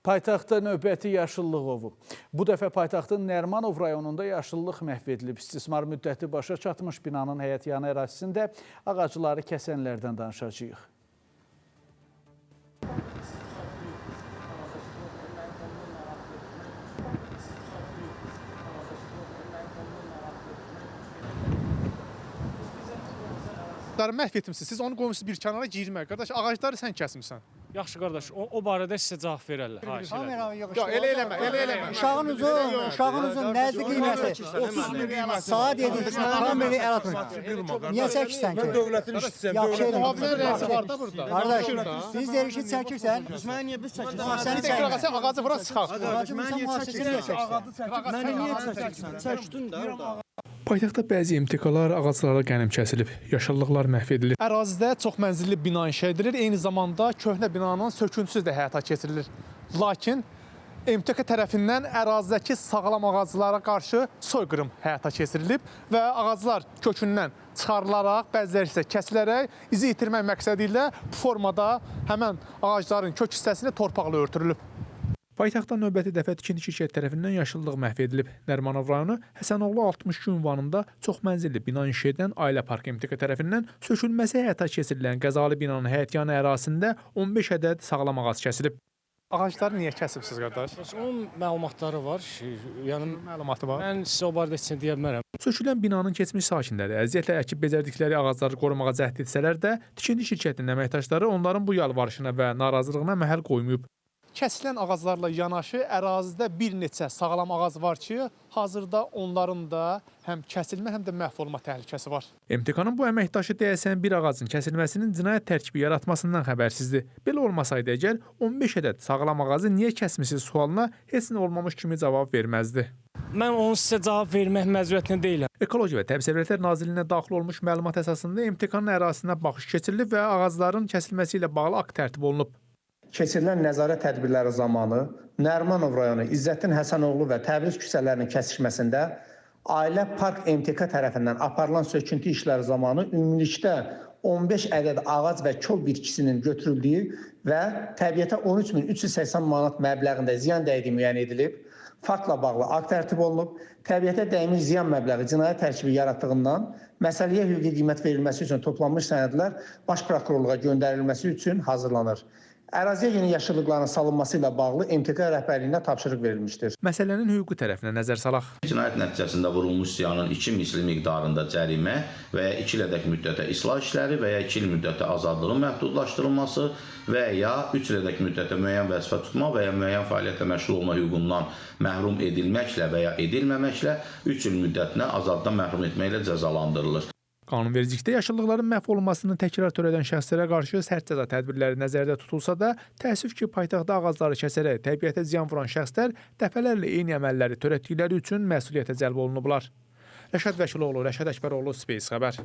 Paytaxtda növbəti yaşıllıq ovu. Bu dəfə paytaxtın Nərimanov rayonunda yaşıllıq məhv edilib. İstismar müddəti başa çatmış binanın həyətyanı ərazisində ağacları kəsənlərdən danışacağıq. Məhv etmişsiniz. Siz onu qoymuşsunuz bir kənara girmək. Qardaş, ağacları sən kəsmirsən. Yaxşı qardaş, o barədə sizə cavab verərlər. Kamera yox. Ya elə eləmə. Uşağın uzun nəzli qiyməsi. 30 min qiyməsi. Saat yedik, kamera el atın. Niyə çəkirsən ki? Dövlətin işçisiyəm. Yaxşı edin. Mühafizənin rəisi var da burada. Qardaş, biz deyirik ki, çəkirsən. Mən niyə biz çəkirsən? Səni Bir dəqiqə sən ağacı bura çıxaq. Mən niyə çəkirsən? Mən niyə çəkirsən? Çəkdin də orada. Paytaxtda bəzi MTK-lar ağaclara qənim kəsilib, yaşıllıqlar məhv edilir. Ərazidə çox mənzilli bina inşa edilir. Eyni zamanda köhnə binanın söküntüsü də həyata keçirilir. Lakin MTK tərəfindən ərazidəki sağlam ağaclara qarşı soyqırım həyata keçirilib və ağaclar kökündən çıxarılaraq, bəziləri isə kəsilərək izi itirmək məqsədi ilə bu formada həmən ağacların kök hissəsini torpaqla örtülüb. Paytaxtda növbəti dəfə tikinti şirkəti tərəfindən yaşıllıq məhv edilib. Nərimanov rayonu Həsənoğlu 62 ünvanında çox mənzilli bina inşa edən Ailə Park MTK tərəfindən sökülməsi həyata keçirilən qəzalı binanın həyətyanı ərazisində 15 ədəd sağlam ağac kəsilib. Ağacları niyə kəsibsiz, qardaş? Onun məlumatları var. Yəni Məlumatı var. mən sizə o barədə heç nə deyə bilmərəm. Sökülən binanın keçmiş sakinləri əziyyətlə əkib becərdikləri ağacları qorumağa cəhd etsələr də, tikinti şirkətinin əməkdaşları onların bu yalvarışına və narazılığına məhəl qoymayıb. Kəsilən ağaclarla yanaşı ərazidə bir neçə sağlam ağac var ki, hazırda onların da həm kəsilmə, həm də məhv olma təhlükəsi var. MTK-nın bu əməkdaşı deyəsən bir ağacın kəsilməsinin cinayət tərkibi yaratmasından xəbərsizdir. Belə olmasaydı əgər 15 ədəd sağlam ağacı niyə kəsmisiniz sualına heç nə olmamış kimi cavab verməzdi. Mən onun sizə cavab vermək məcburiyyətində deyiləm. Ekologiya və Təbii Sərvətlər Nazirliyinə daxil olmuş məlumat əsasında MTK-nın ərazisinə baxış keçirilib və ağacların kəsilməsi ilə bağlı akt tərtib olunub. Keçirilən nəzarət tədbirləri zamanı Nərimanov rayonu İzzəddin Həsənoğlu və Təbriz küçələrinin kəsişməsində Ailə Park MTK tərəfindən aparılan söküntü işləri zamanı ümumilikdə 15 ədəd ağac və kol bitkisinin götürüldüyü və təbiətə 13.380 manat məbləğində ziyan dəydiyi müəyyən edilib. Faktla bağlı akt tərtib olunub. Təbiətə dəymiş ziyan məbləği cinayət tərkibi yaratdığından məsələyə hüquqi qiymət verilməsi üçün toplanmış sənədlər Baş Prokurorluğa göndərilməsi üçün hazırlanır. Əraziyə yeni yaşıllıqların salınması ilə bağlı MTK rəhbərliyinə tapşırıq verilmişdir. Məsələnin hüquqi tərəfinə nəzər salaq. Cinayət nəticəsində vurulmuş ziyanın 2 misli miqdarında cərimə və ya 2 ilədək müddətə islah işləri və ya 2 il müddətə azadlığın məhdudlaşdırılması və ya 3 ilədək müddətə müəyyən vəzifə tutma və ya müəyyən fəaliyyətlə məşğul olma hüququndan məhrum edilməklə və ya edilməməklə 3 il müddətinə azadlıqdan məhrum etməklə cəzalandırılır. Qanunvericilikdə yaşıllıqların məhv olunmasını təkrar törədən şəxslərə qarşı sərt cəza tədbirləri nəzərdə tutulsa da, təəssüf ki, paytaxtda ağacları kəsərək təbiətə ziyan vuran şəxslər dəfələrlə eyni əməlləri törətdikləri üçün məsuliyyətə cəlb olunublar. Rəşad Vəkiloğlu, Rəşad Əkbəroğlu, Space xəbər.